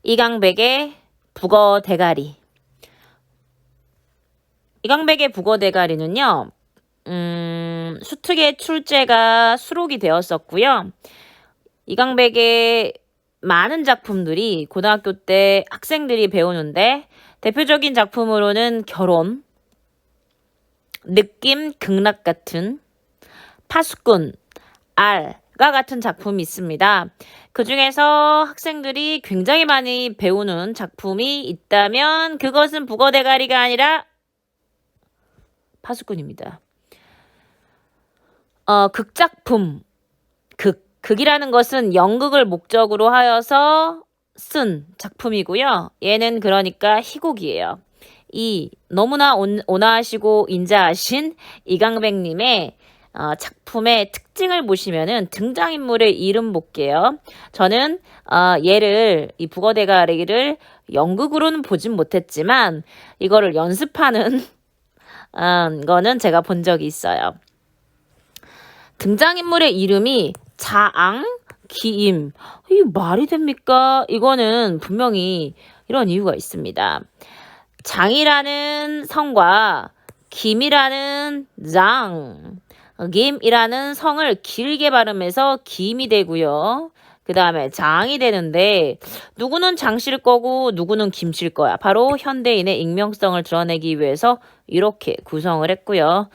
이강백의 북어 대가리. 이강백의 북어 대가리는요, 수특의 출제가 수록이 되었었고요. 이강백의 많은 작품들이 고등학교 때 학생들이 배우는데 대표적인 작품으로는 결혼, 느낌 극락 같은, 파수꾼, 알과 같은 작품이 있습니다. 그 중에서 학생들이 굉장히 많이 배우는 작품이 있다면 그것은 북어 대가리가 아니라 파수꾼입니다. 극작품, 극이라는 것은 연극을 목적으로 하여서 쓴 작품이고요. 얘는 그러니까 희곡이에요. 이 너무나 온화하시고 인자하신 이강백님의 작품의 특징을 보시면은 등장인물의 이름 볼게요. 저는 얘를 이 북어 대가리를 연극으로는 보진 못했지만 이거를 연습하는 거는 제가 본 적이 있어요. 등장인물의 이름이 자앙, 기임. 이게 말이 됩니까? 이거는 분명히 이런 이유가 있습니다. 장이라는 성과 김이라는 장, 김이라는 성을 길게 발음해서 김이 되고요. 그 다음에 장이 되는데 누구는 장실 거고 누구는 김실 거야. 바로 현대인의 익명성을 드러내기 위해서 이렇게 구성을 했고요.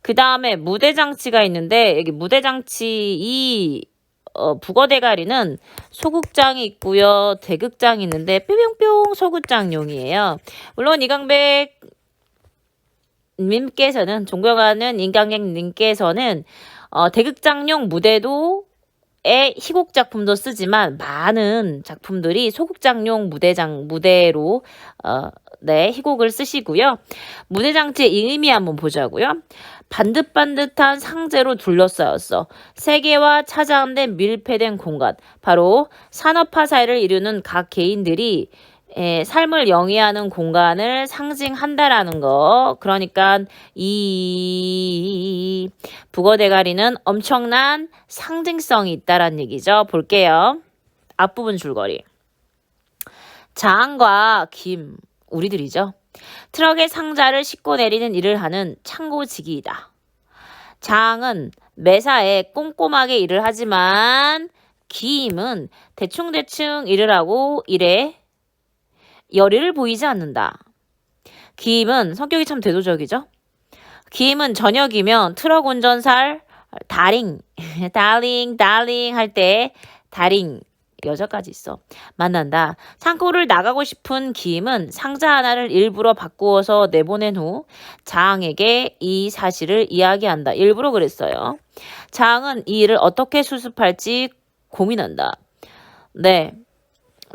그 다음에 무대장치가 있는데 여기 무대장치 이 북어 대가리는 소극장이 있고요. 대극장이 있는데 뿅뿅뿅 소극장용이에요. 물론 이강백 님께서는 존경하는 이강백 님께서는 대극장용 무대도 희곡 작품도 쓰지만 많은 작품들이 소극장용 무대로 희곡을 쓰시고요. 무대장치의 의미 한번 보자고요. 반듯반듯한 상재로 둘러싸였어. 세계와 차장된 밀폐된 공간. 바로 산업화 사회를 이루는 각 개인들이 삶을 영위하는 공간을 상징한다라는 거. 그러니까 이 북어 대가리는 엄청난 상징성이 있다라는 얘기죠. 볼게요. 앞부분 줄거리. 장과 김, 우리들이죠. 트럭에 상자를 싣고 내리는 일을 하는 창고직이다. 장은 매사에 꼼꼼하게 일을 하지만 김은 대충대충 일을 하고 일에 열의를 보이지 않는다. 김은 성격이 참 대도적이죠. 김은 저녁이면 트럭 운전사를 달링 할 때 달링 여자까지 있어. 만난다. 창고를 나가고 싶은 김은 상자 하나를 일부러 바꾸어서 내보낸 후 장에게 이 사실을 이야기한다. 일부러 그랬어요. 장은 이 일을 어떻게 수습할지 고민한다. 네.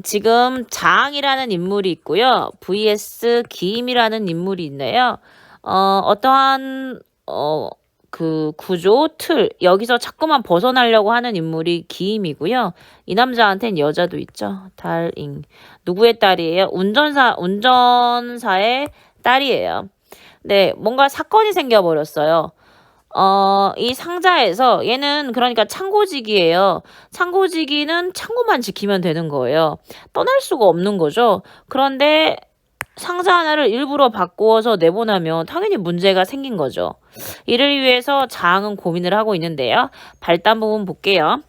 지금 장이라는 인물이 있고요. vs 김이라는 인물이 있네요. 어떠한 그 구조, 틀, 여기서 자꾸만 벗어나려고 하는 인물이 기임이고요. 이 남자한테는 여자도 있죠. 달잉. 누구의 딸이에요? 운전사의 딸이에요. 네, 뭔가 사건이 생겨버렸어요. 이 상자에서 얘는 그러니까 창고지기예요. 창고지기는 창고만 지키면 되는 거예요. 떠날 수가 없는 거죠. 그런데 상자 하나를 일부러 바꾸어서 내보내면 당연히 문제가 생긴 거죠. 이를 위해서 장은 고민을 하고 있는데요. 발단 부분 볼게요.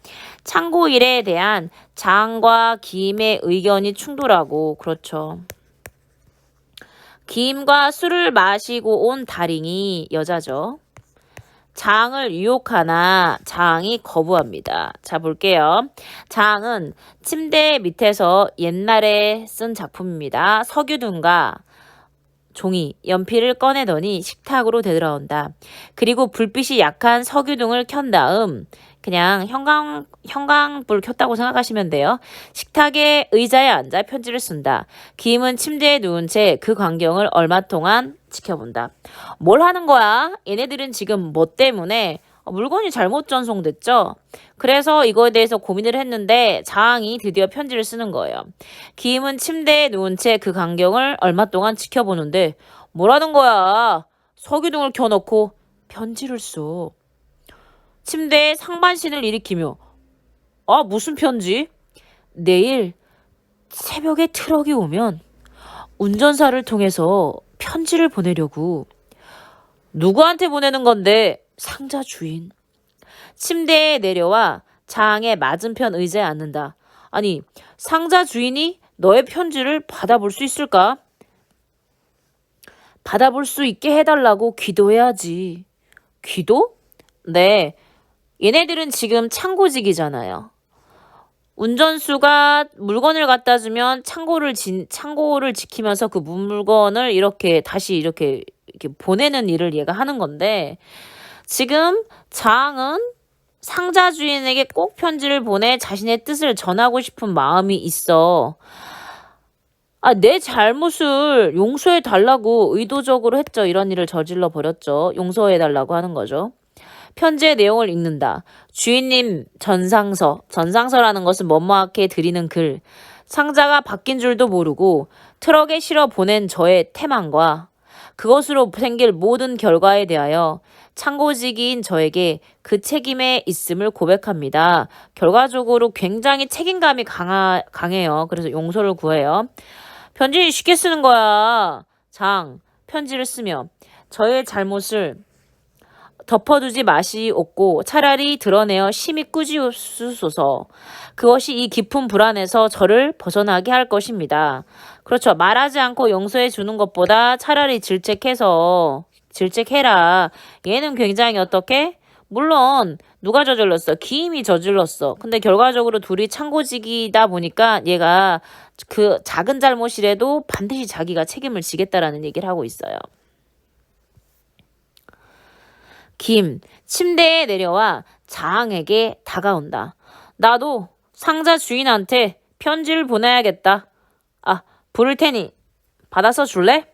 창고 일에 대한 장과 김의 의견이 충돌하고 그렇죠. 김과 술을 마시고 온 다링이 여자죠. 장을 유혹하나 장이 거부합니다. 자, 볼게요. 장은 침대 밑에서 옛날에 쓴 작품입니다. 석유등과 종이, 연필을 꺼내더니 식탁으로 되돌아온다. 그리고 불빛이 약한 석유등을 켠 다음 그냥 형광불 켰다고 생각하시면 돼요. 식탁의 의자에 앉아 편지를 쓴다. 김은 침대에 누운 채 그 광경을 얼마 동안 지켜본다. 뭘 하는 거야? 얘네들은 지금 뭐 때문에 물건이 잘못 전송됐죠? 그래서 이거에 대해서 고민을 했는데 장이 드디어 편지를 쓰는 거예요. 김은 침대에 누운 채 그 광경을 얼마 동안 지켜보는데 뭐라는 거야? 석유등을 켜놓고 편지를 써. 침대에 상반신을 일으키며 무슨 편지? 내일 새벽에 트럭이 오면 운전사를 통해서 편지를 보내려고. 누구한테 보내는 건데? 상자 주인. 침대에 내려와 장의 맞은편 의자에 앉는다. 아니, 상자 주인이 너의 편지를 받아볼 수 있을까? 받아볼 수 있게 해달라고 기도해야지. 기도? 네. 얘네들은 지금 창고직이잖아요. 운전수가 물건을 갖다 주면 창고를 지키면서 그 물건을 이렇게 다시 이렇게 보내는 일을 얘가 하는 건데, 지금 장은 상자 주인에게 꼭 편지를 보내 자신의 뜻을 전하고 싶은 마음이 있어. 내 잘못을 용서해 달라고 의도적으로 했죠. 이런 일을 저질러 버렸죠. 용서해 달라고 하는 거죠. 편지의 내용을 읽는다. 주인님 전상서. 전상서라는 것은 뭐뭐하게 드리는 글. 상자가 바뀐 줄도 모르고 트럭에 실어 보낸 저의 태만과 그것으로 생길 모든 결과에 대하여 창고직인 저에게 그 책임에 있음을 고백합니다. 결과적으로 굉장히 책임감이 강해요. 그래서 용서를 구해요. 편지 쉽게 쓰는 거야. 장, 편지를 쓰며 저의 잘못을 덮어두지 마시옵고 차라리 드러내어 심히 꾸짖으소서. 그것이 이 깊은 불안에서 저를 벗어나게 할 것입니다. 그렇죠. 말하지 않고 용서해 주는 것보다 차라리 질책해라. 얘는 굉장히 어떻게? 물론 누가 저질렀어? 기임이 저질렀어. 근데 결과적으로 둘이 창고직이다 보니까 얘가 그 작은 잘못이라도 반드시 자기가 책임을 지겠다라는 얘기를 하고 있어요. 김, 침대에 내려와 장에게 다가온다. 나도 상자 주인한테 편지를 보내야겠다. 부를 테니 받아서 줄래?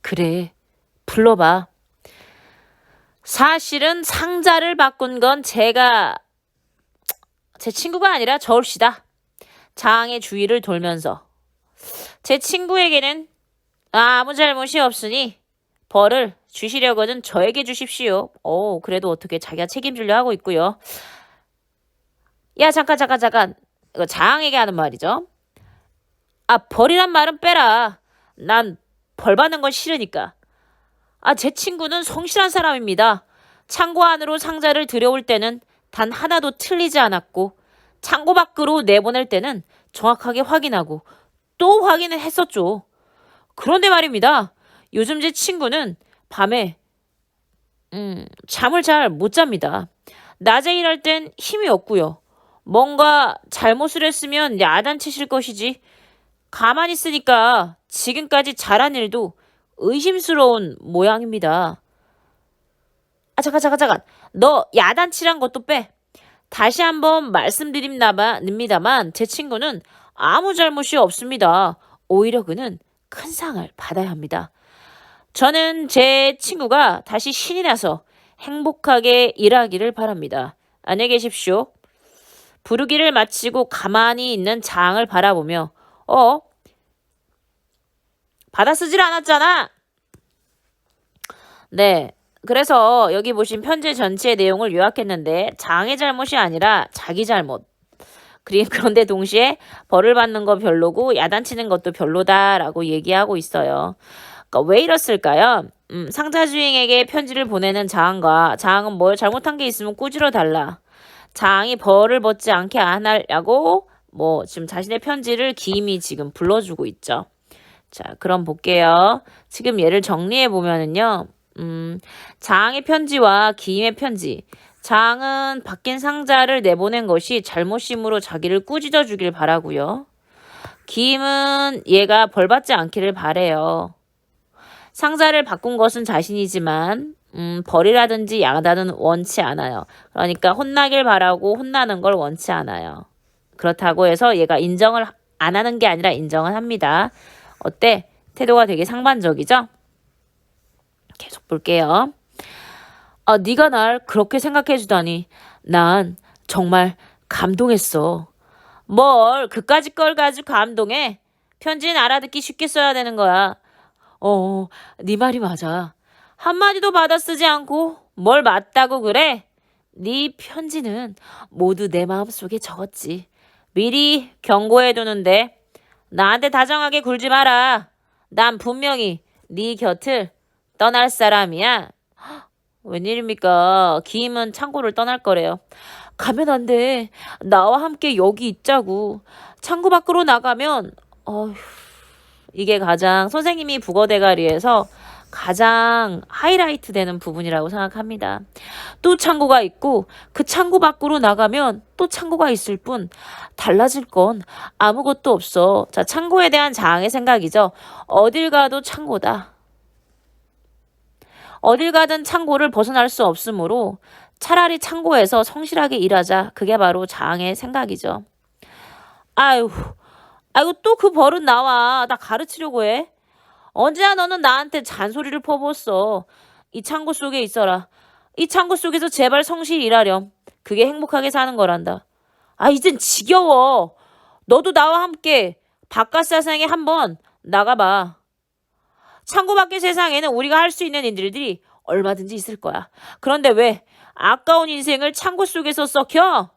그래, 불러봐. 사실은 상자를 바꾼 건 제 친구가 아니라 저울씨다. 장의 주위를 돌면서 제 친구에게는 아무 잘못이 없으니 벌을 주시려거든 저에게 주십시오. 그래도 어떻게 자기가 책임지려 하고 있고요. 야, 잠깐. 이거 장에게 하는 말이죠. 벌이란 말은 빼라. 난 벌 받는 건 싫으니까. 제 친구는 성실한 사람입니다. 창고 안으로 상자를 들여올 때는 단 하나도 틀리지 않았고 창고 밖으로 내보낼 때는 정확하게 확인하고 또 확인을 했었죠. 그런데 말입니다. 요즘 제 친구는 밤에 잠을 잘 못 잡니다. 낮에 일할 땐 힘이 없고요. 뭔가 잘못을 했으면 야단치실 것이지 가만히 있으니까 지금까지 잘한 일도 의심스러운 모양입니다. 잠깐. 너 야단치란 것도 빼. 다시 한번 말씀드립니다만 제 친구는 아무 잘못이 없습니다. 오히려 그는 큰 상을 받아야 합니다. 저는 제 친구가 다시 신이 나서 행복하게 일하기를 바랍니다. 안녕히 계십시오. 부르기를 마치고 가만히 있는 장을 바라보며 받아 쓰질 않았잖아. 네. 그래서 여기 보신 편지 전체의 내용을 요약했는데 장의 잘못이 아니라 자기 잘못. 그런데 동시에 벌을 받는 거 별로고 야단치는 것도 별로다라고 얘기하고 있어요. 그러니까 왜 이랬을까요? 상자 주인에게 편지를 보내는 장과 장은 뭘 잘못한 게 있으면 꾸짖어 달라. 장이 벌을 받지 않게 안 하려고 지금 자신의 편지를 기임이 지금 불러주고 있죠. 자, 그럼 볼게요. 지금 얘를 정리해 보면은요. 장의 편지와 기임의 편지. 장은 바뀐 상자를 내보낸 것이 잘못심으로 자기를 꾸짖어 주길 바라고요. 기임은 얘가 벌 받지 않기를 바래요. 상자를 바꾼 것은 자신이지만 벌이라든지 야단은 원치 않아요. 그러니까 혼나길 바라고 혼나는 걸 원치 않아요. 그렇다고 해서 얘가 인정을 안 하는 게 아니라 인정을 합니다. 어때? 태도가 되게 상반적이죠? 계속 볼게요. 네가 날 그렇게 생각해 주다니 난 정말 감동했어. 뭘 그까짓 걸 가지고 감동해? 편지는 알아듣기 쉽게 써야 되는 거야. 네 말이 맞아. 한마디도 받아 쓰지 않고 뭘 맞다고 그래? 네 편지는 모두 내 마음속에 적었지. 미리 경고해 두는데 나한테 다정하게 굴지 마라. 난 분명히 네 곁을 떠날 사람이야. 웬일입니까? 기임은 창고를 떠날 거래요. 가면 안 돼. 나와 함께 여기 있자고. 창고 밖으로 나가면 어휴, 이게 가장 선생님이 국어 대가리에서 가장 하이라이트 되는 부분이라고 생각합니다. 또 창고가 있고 그 창고 밖으로 나가면 또 창고가 있을 뿐 달라질 건 아무것도 없어. 자, 창고에 대한 자항의 생각이죠. 어딜 가도 창고다. 어딜 가든 창고를 벗어날 수 없으므로 차라리 창고에서 성실하게 일하자. 그게 바로 자항의 생각이죠. 아유, 아이고 또 그 버릇 나와. 나 가르치려고 해. 언제나 너는 나한테 잔소리를 퍼부었어. 이 창고 속에 있어라. 이 창고 속에서 제발 성실히 일하렴. 그게 행복하게 사는 거란다. 아, 이젠 지겨워. 너도 나와 함께 바깥 세상에 한번 나가봐. 창고 밖의 세상에는 우리가 할 수 있는 일들이 얼마든지 있을 거야. 그런데 왜 아까운 인생을 창고 속에서 썩혀?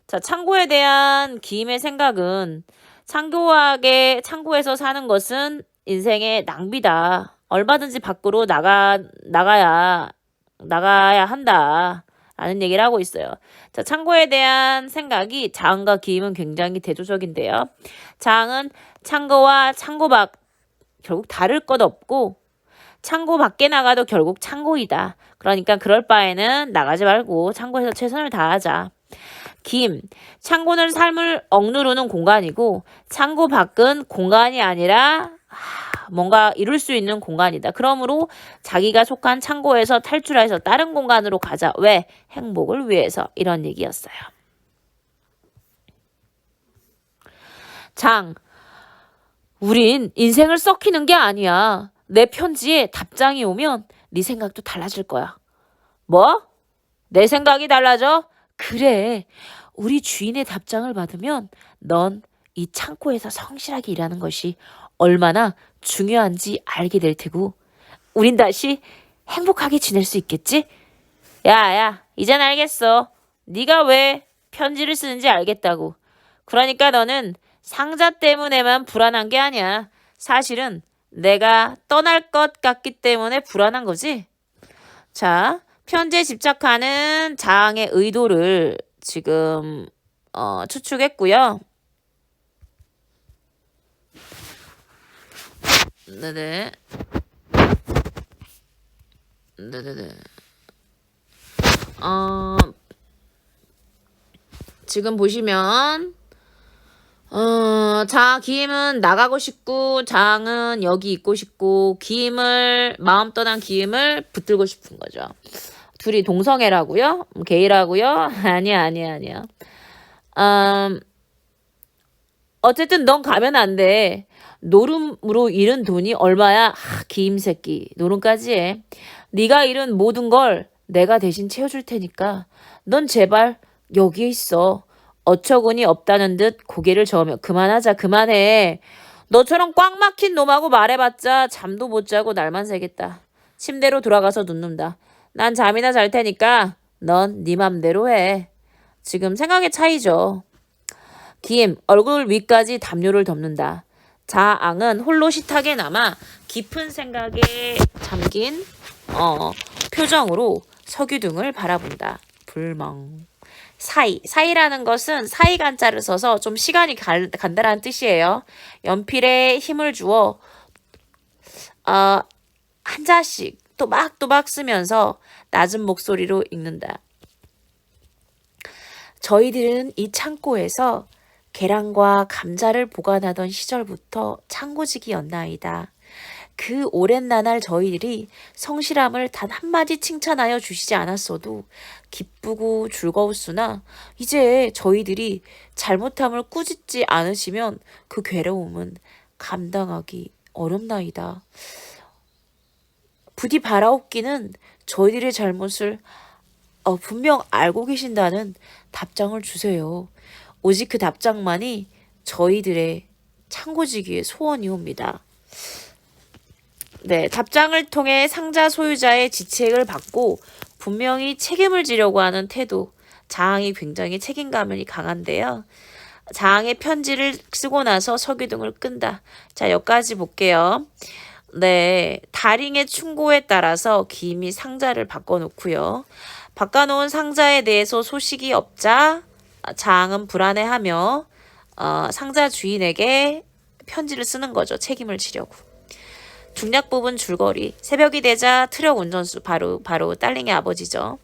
자, 창고에 대한 기임의 생각은 창고에서 사는 것은 인생의 낭비다. 얼마든지 밖으로 나가야 한다. 라는 얘기를 하고 있어요. 자, 창고에 대한 생각이 자항과 기임은 굉장히 대조적인데요. 자항은 창고와 창고 밖 결국 다를 것 없고 창고 밖에 나가도 결국 창고이다. 그러니까 그럴 바에는 나가지 말고 창고에서 최선을 다하자. 김, 창고는 삶을 억누르는 공간이고 창고 밖은 공간이 아니라 뭔가 이룰 수 있는 공간이다. 그러므로 자기가 속한 창고에서 탈출해서 다른 공간으로 가자. 왜? 행복을 위해서. 이런 얘기였어요. 장, 우린 인생을 썩히는 게 아니야. 내 편지에 답장이 오면 네 생각도 달라질 거야. 뭐? 내 생각이 달라져? 그래. 우리 주인의 답장을 받으면 넌 이 창고에서 성실하게 일하는 것이 얼마나 중요한지 알게 될 테고 우린 다시 행복하게 지낼 수 있겠지? 야, 이젠 알겠어. 네가 왜 편지를 쓰는지 알겠다고. 그러니까 너는 상자 때문에만 불안한 게 아니야. 사실은 내가 떠날 것 같기 때문에 불안한 거지. 자, 편지에 집착하는 자항의 의도를 지금 추측했고요. 네네. 지금 보시면 기임은 나가고 싶고 장은 여기 있고 싶고 마음 떠난 기임을 붙들고 싶은 거죠. 둘이 동성애라고요? 게이라고요? 아니야. 어쨌든 넌 가면 안 돼. 노름으로 잃은 돈이 얼마야? 기임 새끼. 노름까지 해. 네가 잃은 모든 걸 내가 대신 채워줄 테니까 넌 제발 여기에 있어. 어처구니 없다는 듯 고개를 저으며 그만하자. 그만해. 너처럼 꽉 막힌 놈하고 말해봤자 잠도 못 자고 날만 새겠다. 침대로 돌아가서 눕는다. 난 잠이나 잘 테니까 넌 네 맘대로 해. 지금 생각의 차이죠. 기임, 얼굴 위까지 담요를 덮는다. 자앙은 홀로 식탁에 남아 깊은 생각에 잠긴 표정으로 석유등을 바라본다. 불멍. 사이라는 것은 사이간자를 써서 좀 시간이 간다라는 뜻이에요. 연필에 힘을 주어 한 자씩 또박또박 쓰면서 낮은 목소리로 읽는다. 저희들은 이 창고에서 계란과 감자를 보관하던 시절부터 창고직이었나이다. 그 오랜 나날 저희들이 성실함을 단 한마디 칭찬하여 주시지 않았어도 기쁘고 즐거웠으나 이제 저희들이 잘못함을 꾸짖지 않으시면 그 괴로움은 감당하기 어렵나이다. 부디 바라옵기는 저희들의 잘못을 분명 알고 계신다는 답장을 주세요. 오직 그 답장만이 저희들의 창고지기의 소원이옵니다. 네, 답장을 통해 상자 소유자의 지책을 받고 분명히 책임을 지려고 하는 태도, 자항이 굉장히 책임감이 강한데요. 장의 편지를 쓰고 나서 서기둥을 끈다. 자, 여기까지 볼게요. 네, 다링의 충고에 따라서 기임이 상자를 바꿔놓고요. 바꿔놓은 상자에 대해서 소식이 없자 장은 불안해하며 상자 주인에게 편지를 쓰는 거죠. 책임을 지려고. 중략 부분 줄거리. 새벽이 되자 트럭 운전수 바로 딸링의 아버지죠.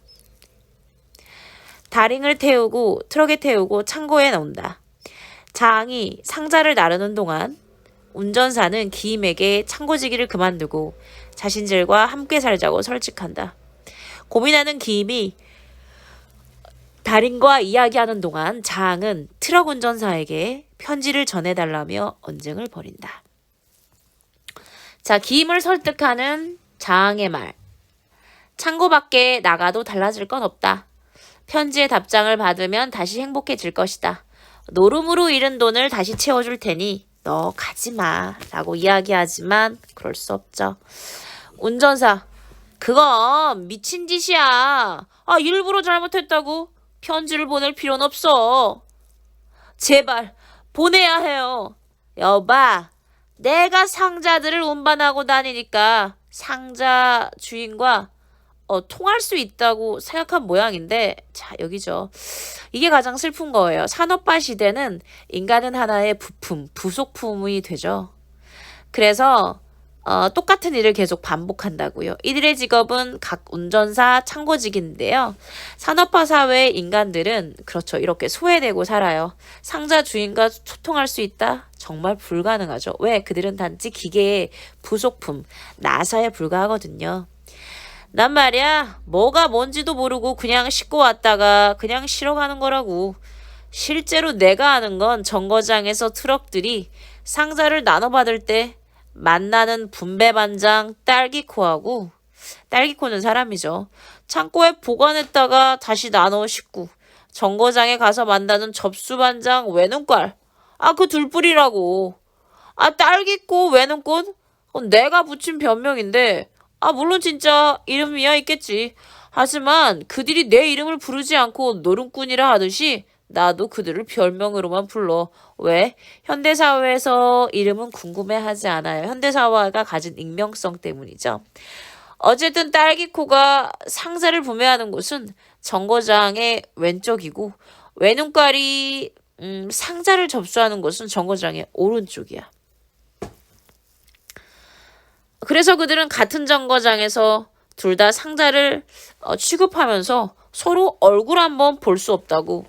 다링을 태우고 트럭에 태우고 창고에 넣는다. 장이 상자를 나르는 동안 운전사는 기임에게 창고지기를 그만두고 자신들과 함께 살자고 설칙한다. 고민하는 기임이 다린과 이야기하는 동안 장은 트럭 운전사에게 편지를 전해달라며 언쟁을 벌인다. 자, 기임을 설득하는 장의 말. 창고 밖에 나가도 달라질 건 없다. 편지의 답장을 받으면 다시 행복해질 것이다. 노름으로 잃은 돈을 다시 채워줄 테니 너 가지마 라고 이야기하지만 그럴 수 없죠. 운전사, 그건 미친 짓이야. 일부러 잘못했다고 편지를 보낼 필요는 없어. 제발 보내야 해요. 여봐, 내가 상자들을 운반하고 다니니까 상자 주인과 통할 수 있다고 생각한 모양인데, 자, 여기죠. 이게 가장 슬픈 거예요. 산업화 시대는 인간은 하나의 부품, 부속품이 되죠. 그래서 똑같은 일을 계속 반복한다고요. 이들의 직업은 각 운전사, 창고직인데요. 산업화 사회의 인간들은 그렇죠. 이렇게 소외되고 살아요. 상자 주인과 소통할 수 있다? 정말 불가능하죠. 왜? 그들은 단지 기계의 부속품, 나사에 불과하거든요. 난 말이야, 뭐가 뭔지도 모르고 그냥 싣고 왔다가 그냥 실어 가는 거라고. 실제로 내가 아는 건 정거장에서 트럭들이 상자를 나눠받을 때 만나는 분배반장 딸기코하고, 딸기코는 사람이죠. 창고에 보관했다가 다시 나눠 싣고 정거장에 가서 만나는 접수반장 외눈깔. 그 둘뿐이라고. 딸기코 외눈꽃? 내가 붙인 변명인데, 물론 진짜 이름이야 있겠지. 하지만 그들이 내 이름을 부르지 않고 노름꾼이라 하듯이 나도 그들을 별명으로만 불러. 왜? 현대사회에서 이름은 궁금해하지 않아요. 현대사회가 가진 익명성 때문이죠. 어쨌든 딸기코가 상자를 구매하는 곳은 정거장의 왼쪽이고 외눈깔이 상자를 접수하는 곳은 정거장의 오른쪽이야. 그래서 그들은 같은 정거장에서 둘 다 상자를 취급하면서 서로 얼굴 한번 볼 수 없다고.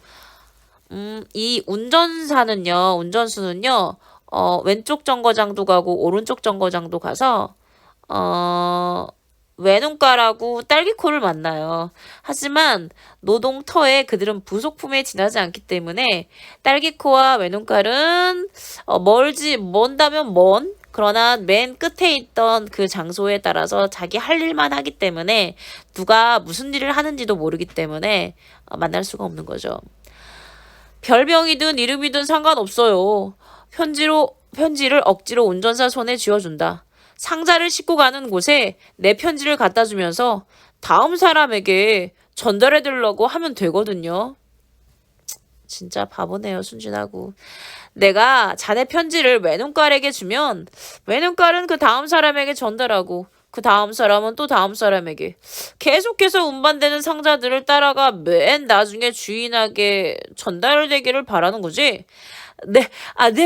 이 운전수는요, 왼쪽 정거장도 가고 오른쪽 정거장도 가서 외눈깔하고 딸기코를 만나요. 하지만 노동터에 그들은 부속품에 지나지 않기 때문에 딸기코와 외눈깔은 먼다면 먼, 그러나 맨 끝에 있던 그 장소에 따라서 자기 할 일만 하기 때문에 누가 무슨 일을 하는지도 모르기 때문에 만날 수가 없는 거죠. 별명이든 이름이든 상관없어요. 편지를 억지로 운전사 손에 쥐어준다. 상자를 싣고 가는 곳에 내 편지를 갖다 주면서 다음 사람에게 전달해 드리려고 하면 되거든요. 진짜 바보네요, 순진하고. 내가 자네 편지를 외눈깔에게 주면 외눈깔은 그 다음 사람에게 전달하고 그 다음 사람은 또 다음 사람에게 계속해서 운반되는 상자들을 따라가 맨 나중에 주인에게 전달되기를 바라는 거지. 네,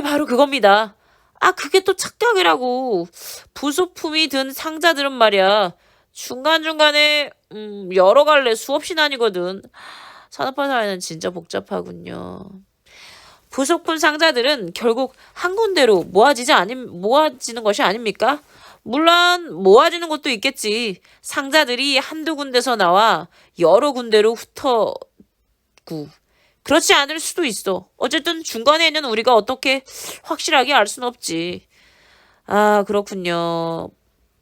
바로 그겁니다. 그게 또 착각이라고. 부속품이 든 상자들은 말이야, 중간중간에 여러 갈래 수없이 나뉘거든. 산업화 사회는 진짜 복잡하군요. 부속품 상자들은 결국 한 군데로 모아지는 것이 아닙니까? 물론 모아지는 것도 있겠지. 상자들이 한두 군데서 나와 여러 군데로 흩어지고. 그렇지 않을 수도 있어. 어쨌든 중간에 있는 우리가 어떻게 확실하게 알 수는 없지. 그렇군요.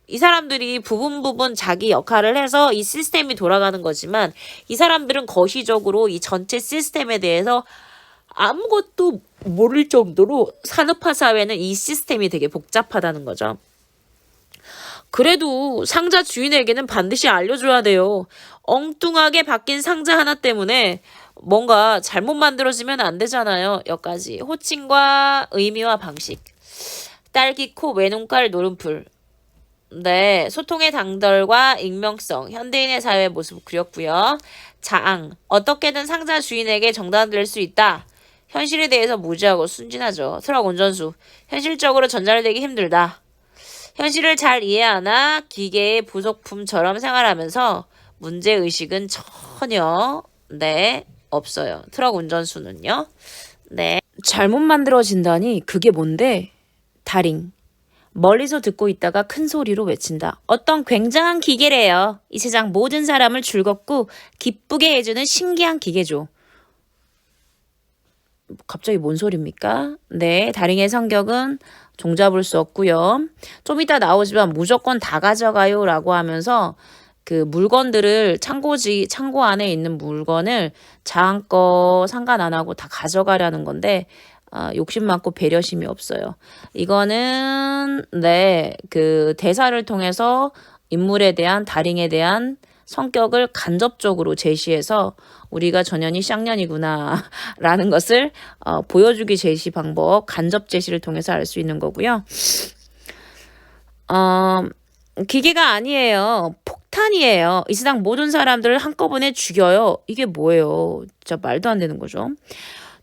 이 사람들이 부분 자기 역할을 해서 이 시스템이 돌아가는 거지만 이 사람들은 거시적으로 이 전체 시스템에 대해서 아무것도 모를 정도로 산업화 사회는 이 시스템이 되게 복잡하다는 거죠. 그래도 상자 주인에게는 반드시 알려줘야 돼요. 엉뚱하게 바뀐 상자 하나 때문에 뭔가 잘못 만들어지면 안 되잖아요. 여기까지. 호칭과 의미와 방식. 딸기 코 외눈깔 노름풀. 네, 소통의 당돌과 익명성, 현대인의 사회 모습을 그렸고요. 자앙, 어떻게든 상자 주인에게 정당될 수 있다. 현실에 대해서 무지하고 순진하죠. 트럭 운전수, 현실적으로 전달되기 힘들다. 현실을 잘 이해하나 기계의 부속품처럼 생활하면서 문제의식은 전혀 없어요. 트럭 운전수는요. 네. 잘못 만들어진다니 그게 뭔데? 다링. 멀리서 듣고 있다가 큰 소리로 외친다. 어떤 굉장한 기계래요. 이 세상 모든 사람을 즐겁고 기쁘게 해주는 신기한 기계죠. 갑자기 뭔 소리입니까? 네, 다링의 성격은 종잡을 수 없고요. 좀 이따 나오지만 무조건 다 가져가요 라고 하면서 그 물건들을 창고 안에 있는 물건을 자한 거 상관 안 하고 다 가져가려는 건데 욕심 많고 배려심이 없어요. 이거는 그 대사를 통해서 인물에 대한 다링에 대한 성격을 간접적으로 제시해서 우리가 전현이 쌍년이구나 라는 것을 보여주기 제시 방법, 간접 제시를 통해서 알 수 있는 거고요. 기계가 아니에요. 폭탄이에요. 이 세상 모든 사람들을 한꺼번에 죽여요. 이게 뭐예요? 진짜 말도 안 되는 거죠.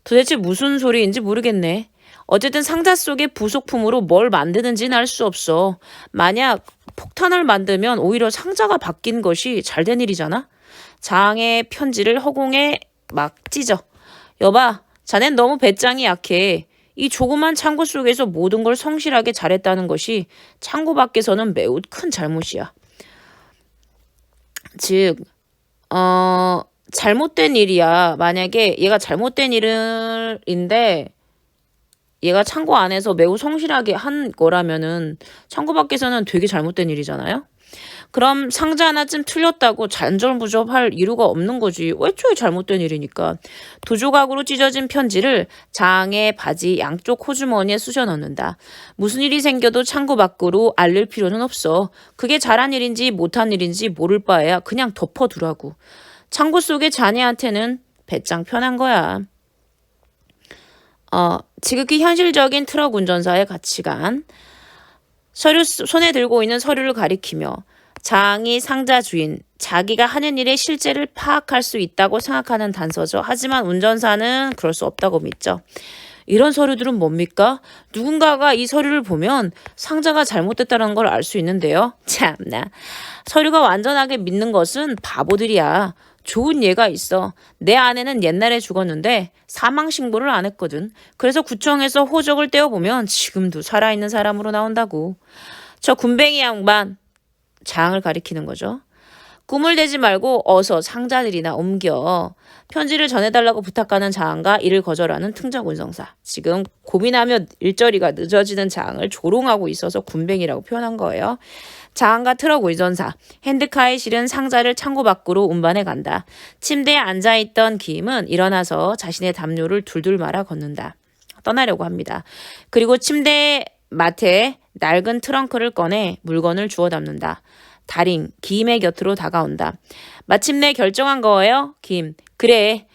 도대체 무슨 소리인지 모르겠네. 어쨌든 상자 속의 부속품으로 뭘 만드는지는 알 수 없어. 만약 폭탄을 만들면 오히려 상자가 바뀐 것이 잘 된 일이잖아. 장의 편지를 허공에 막 찢어. 여봐, 자넨 너무 배짱이 약해. 이 조그만 창고 속에서 모든 걸 성실하게 잘했다는 것이 창고 밖에서는 매우 큰 잘못이야. 즉, 잘못된 일이야. 만약에 얘가 잘못된 일인데 얘가 창고 안에서 매우 성실하게 한 거라면은 창고 밖에서는 되게 잘못된 일이잖아요. 그럼 상자 하나쯤 틀렸다고 잔절무접할 이유가 없는 거지. 애초에 잘못된 일이니까. 두 조각으로 찢어진 편지를 장의 바지 양쪽 호주머니에 쑤셔 넣는다. 무슨 일이 생겨도 창고 밖으로 알릴 필요는 없어. 그게 잘한 일인지 못한 일인지 모를 바에야 그냥 덮어두라고. 창고 속의 자네한테는 배짱 편한 거야. 지극히 현실적인 트럭 운전사의 가치관. 손에 들고 있는 서류를 가리키며 장이 상자 주인, 자기가 하는 일의 실제를 파악할 수 있다고 생각하는 단서죠. 하지만 운전사는 그럴 수 없다고 믿죠. 이런 서류들은 뭡니까? 누군가가 이 서류를 보면 상자가 잘못됐다는 걸 알 수 있는데요. 참나. 서류가 완전하게 믿는 것은 바보들이야. 좋은 예가 있어. 내 아내는 옛날에 죽었는데 사망신고를 안 했거든. 그래서 구청에서 호적을 떼어보면 지금도 살아있는 사람으로 나온다고. 저 군뱅이 양반. 장을 가리키는 거죠. 꿈을 대지 말고 어서 상자들이나 옮겨. 편지를 전해달라고 부탁하는 장과 이를 거절하는 특정 운송사. 지금 고민하며 일처리가 늦어지는 장을 조롱하고 있어서 군뱅이라고 표현한 거예요. 장과 트럭 운전사, 핸드카에 실은 상자를 창고 밖으로 운반해 간다. 침대에 앉아있던 김은 일어나서 자신의 담요를 둘둘 말아 걷는다. 떠나려고 합니다. 그리고 침대 마트에 낡은 트렁크를 꺼내 물건을 주워 담는다. 다링, 김의 곁으로 다가온다. 마침내 결정한 거예요, 김. 그래,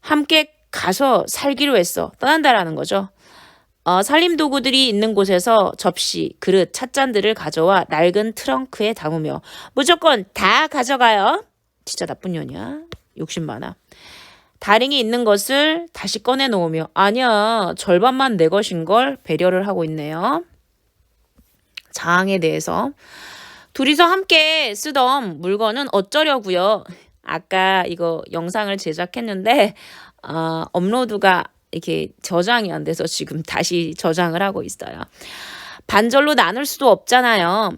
함께 가서 살기로 했어. 떠난다라는 거죠. 살림 도구들이 있는 곳에서 접시, 그릇, 찻잔들을 가져와 낡은 트렁크에 담으며 무조건 다 가져가요. 진짜 나쁜 년이야. 욕심 많아. 다링이 있는 것을 다시 꺼내놓으며 아니야, 절반만 내 것인 걸 배려를 하고 있네요. 장에 대해서. 둘이서 함께 쓰던 물건은 어쩌려고요. 아까 이거 영상을 제작했는데 업로드가 이렇게 저장이 안 돼서 지금 다시 저장을 하고 있어요. 반절로 나눌 수도 없잖아요.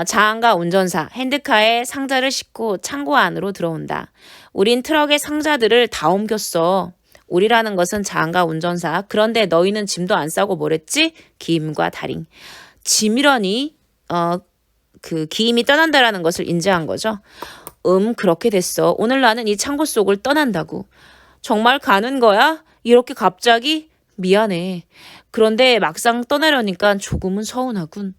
자한과 운전사, 핸드카에 상자를 싣고 창고 안으로 들어온다. 우린 트럭에 상자들을 다 옮겼어. 우리라는 것은 자한과 운전사. 그런데 너희는 짐도 안 싸고 뭐랬지? 기임과 다링. 짐이라니 그 기임이 떠난다라는 것을 인지한 거죠. 그렇게 됐어. 오늘 나는 이 창고 속을 떠난다고. 정말 가는 거야? 이렇게 갑자기? 미안해. 그런데 막상 떠나려니까 조금은 서운하군.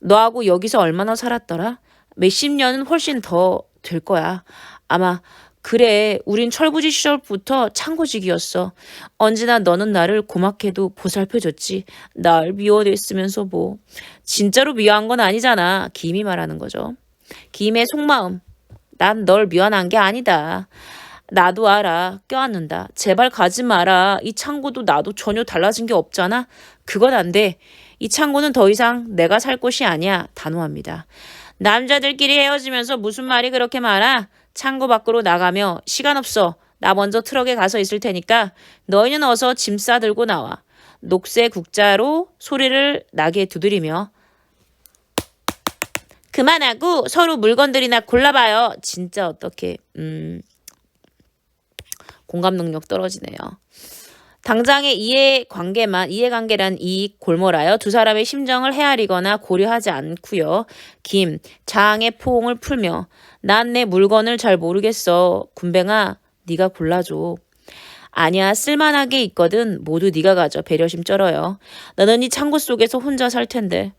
너하고 여기서 얼마나 살았더라? 몇십 년은 훨씬 더 될 거야. 아마 그래, 우린 철부지 시절부터 창고직이었어. 언제나 너는 나를 고맙게도 보살펴줬지. 날 미워했으면서 뭐. 진짜로 미워한 건 아니잖아. 김이 말하는 거죠. 김의 속마음. 난 널 미워한 게 아니다. 나도 알아. 껴안는다. 제발 가지 마라. 이 창고도 나도 전혀 달라진 게 없잖아. 그건 안 돼. 이 창고는 더 이상 내가 살 곳이 아니야. 단호합니다. 남자들끼리 헤어지면서 무슨 말이 그렇게 많아? 창고 밖으로 나가며 시간 없어. 나 먼저 트럭에 가서 있을 테니까 너희는 어서 짐 싸들고 나와. 녹색 국자로 소리를 나게 두드리며 그만하고 서로 물건들이나 골라봐요. 진짜 어떻게 공감 능력 떨어지네요. 당장의 이해관계란 이익 골몰하여 두 사람의 심정을 헤아리거나 고려하지 않고요. 김, 장의 포옹을 풀며 난 내 물건을 잘 모르겠어. 군뱅아, 네가 골라줘. 아니야, 쓸만하게 있거든. 모두 네가 가져. 배려심 쩔어요. 너는 이 창고 속에서 혼자 살 텐데.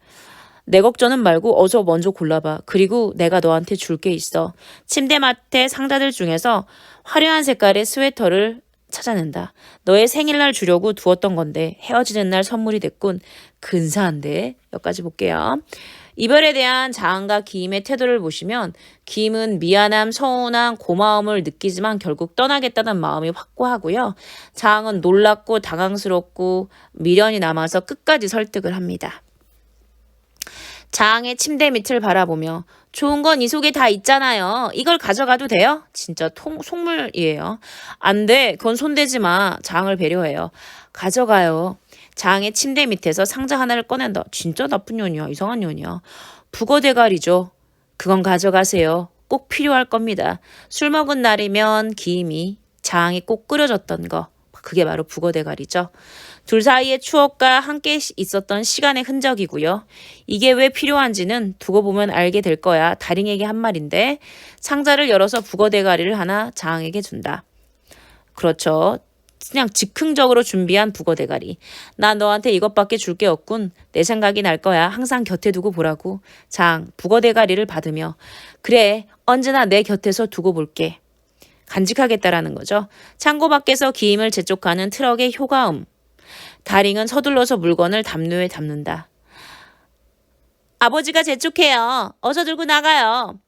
내 걱정은 말고 어서 먼저 골라봐. 그리고 내가 너한테 줄 게 있어. 침대맡에 상자들 중에서 화려한 색깔의 스웨터를 찾아낸다. 너의 생일날 주려고 두었던 건데 헤어지는 날 선물이 됐군. 근사한데? 여기까지 볼게요. 이별에 대한 자항과 기임의 태도를 보시면 기임은 미안함, 서운함, 고마움을 느끼지만 결국 떠나겠다는 마음이 확고하고요. 자항은 놀랍고 당황스럽고 미련이 남아서 끝까지 설득을 합니다. 자항의 침대 밑을 바라보며 좋은 건 이 속에 다 있잖아요. 이걸 가져가도 돼요? 진짜 속물이에요. 안 돼. 그건 손대지 마. 자항을 배려해요. 가져가요. 자항의 침대 밑에서 상자 하나를 꺼낸다. 진짜 나쁜 년이야. 이상한 년이야. 북어 대가리죠. 그건 가져가세요. 꼭 필요할 겁니다. 술 먹은 날이면 기임이 자항이 꼭 끓여줬던 거. 그게 바로 북어 대가리죠. 둘 사이의 추억과 함께 있었던 시간의 흔적이고요. 이게 왜 필요한지는 두고 보면 알게 될 거야. 다링에게 한 말인데 상자를 열어서 북어 대가리를 하나 자항에게 준다. 그렇죠. 그냥 즉흥적으로 준비한 북어 대가리. 나 너한테 이것밖에 줄 게 없군. 내 생각이 날 거야. 항상 곁에 두고 보라고. 자항, 북어 대가리를 받으며 그래, 언제나 내 곁에서 두고 볼게. 간직하겠다라는 거죠. 창고 밖에서 기임을 재촉하는 트럭의 효과음. 다링은 서둘러서 물건을 담요에 담는다. 아버지가 재촉해요. 어서 들고 나가요.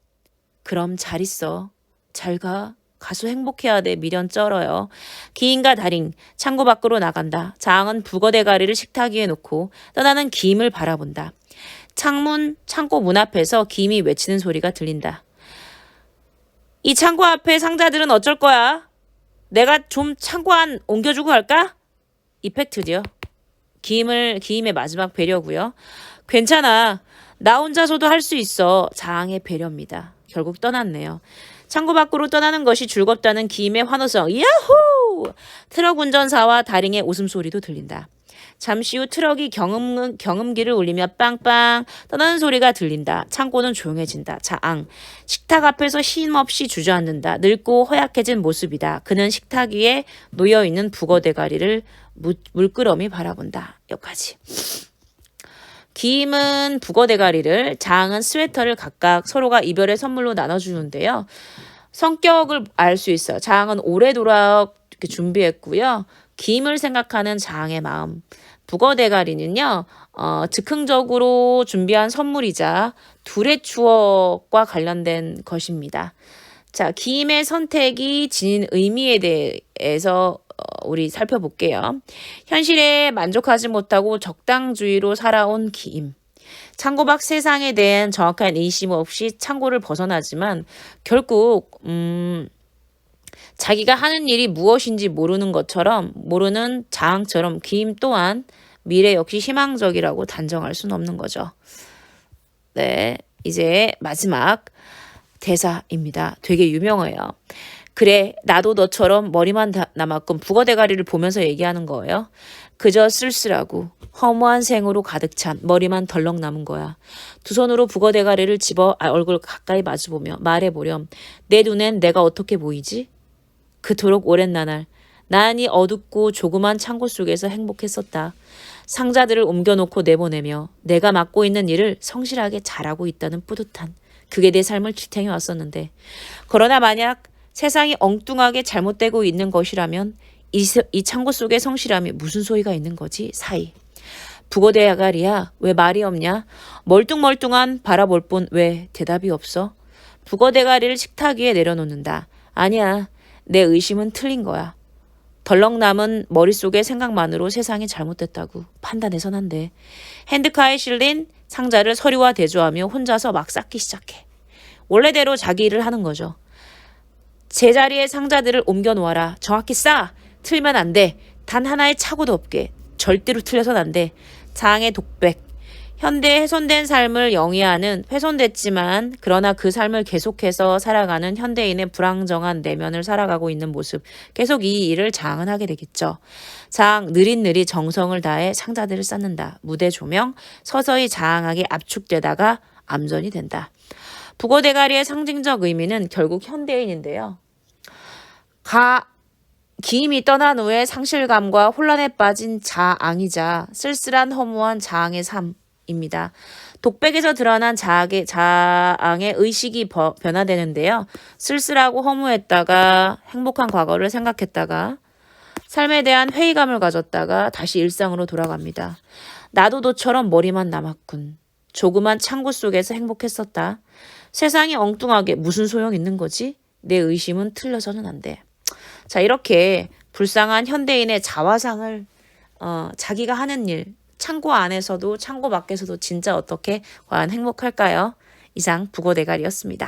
그럼 잘 있어. 잘 가. 가수 행복해야 돼. 미련 쩔어요. 기임과 다링 창고 밖으로 나간다. 자항은 북어 대가리를 식탁 위에 놓고 떠나는 기임을 바라본다. 창고 문 앞에서 기임이 외치는 소리가 들린다. 이 창고 앞에 상자들은 어쩔 거야? 내가 좀 창고 안 옮겨주고 갈까? 이펙트죠. 기임의 마지막 배려고요. 괜찮아. 나 혼자서도 할 수 있어. 자항의 배려입니다. 결국 떠났네요. 창고 밖으로 떠나는 것이 즐겁다는 기임의 환호성. 야호! 트럭 운전사와 다링의 웃음소리도 들린다. 잠시 후 트럭이 경음기를 울리며 빵빵 떠나는 소리가 들린다. 창고는 조용해진다. 자앙. 식탁 앞에서 쉼없이 주저앉는다. 늙고 허약해진 모습이다. 그는 식탁 위에 놓여있는 북어 대가리를 물끄러미 바라본다. 여기까지. 기임은 북어 대가리를, 자항은 스웨터를 각각 서로가 이별의 선물로 나눠주는데요. 성격을 알 수 있어요. 자항은 오래도록 이렇게 준비했고요. 기임을 생각하는 자항의 마음. 북어 대가리는요, 즉흥적으로 준비한 선물이자 둘의 추억과 관련된 것입니다. 자, 기임의 선택이 지닌 의미에 대해서 우리 살펴볼게요. 현실에 만족하지 못하고 적당주의로 살아온 기임. 창고 밖 세상에 대한 정확한 인심 없이 창고를 벗어나지만 결국 자기가 하는 일이 무엇인지 모르는 자항처럼 기임 또한 미래 역시 희망적이라고 단정할 수는 없는 거죠. 네, 이제 마지막 대사입니다. 되게 유명해요. 그래, 나도 너처럼 머리만 남았군. 북어 대가리를 보면서 얘기하는 거예요. 그저 쓸쓸하고 허무한 생으로 가득 찬 머리만 덜렁 남은 거야. 두 손으로 북어 대가리를 집어 얼굴 가까이 마주보며 말해보렴. 내 눈엔 내가 어떻게 보이지? 그토록 오랜 나날 난 이 어둡고 조그만 창고 속에서 행복했었다. 상자들을 옮겨놓고 내보내며 내가 맡고 있는 일을 성실하게 잘하고 있다는 뿌듯한 그게 내 삶을 지탱해 왔었는데 그러나 만약 세상이 엉뚱하게 잘못되고 있는 것이라면 이 창고 속의 성실함이 무슨 소리가 있는 거지? 사이. 북어대가리야, 왜 말이 없냐? 멀뚱멀뚱한 바라볼 뿐 왜 대답이 없어? 북어대가리를 식탁 위에 내려놓는다. 아니야, 내 의심은 틀린 거야. 덜렁 남은 머릿속의 생각만으로 세상이 잘못됐다고 판단해선 안 돼. 핸드카에 실린 상자를 서류와 대조하며 혼자서 막 쌓기 시작해. 원래대로 자기 일을 하는 거죠. 제자리에 상자들을 옮겨 놓아라. 정확히 쌓아. 틀면 안 돼. 단 하나의 착오도 없게. 절대로 틀려선 안 돼. 장의 독백. 현대의 훼손된 삶을 영위하는 훼손됐지만 그러나 그 삶을 계속해서 살아가는 현대인의 불안정한 내면을 살아가고 있는 모습. 계속 이 일을 장은 하게 되겠죠. 장 느릿느릿 정성을 다해 상자들을 쌓는다. 무대 조명 서서히 장하게 압축되다가 암전이 된다. 북어대가리의 상징적 의미는 결국 현대인인데요. 기임이 떠난 후에 상실감과 혼란에 빠진 자앙이자 쓸쓸한 허무한 자앙의 삶입니다. 독백에서 드러난 자앙의 의식이 변화되는데요. 쓸쓸하고 허무했다가 행복한 과거를 생각했다가 삶에 대한 회의감을 가졌다가 다시 일상으로 돌아갑니다. 나도 너처럼 머리만 남았군. 조그만 창고 속에서 행복했었다. 세상이 엉뚱하게 무슨 소용 있는 거지? 내 의심은 틀려서는 안 돼. 자, 이렇게 불쌍한 현대인의 자화상을 자기가 하는 일, 창고 안에서도 창고 밖에서도 진짜 어떻게 과연 행복할까요? 이상 북어대가리였습니다.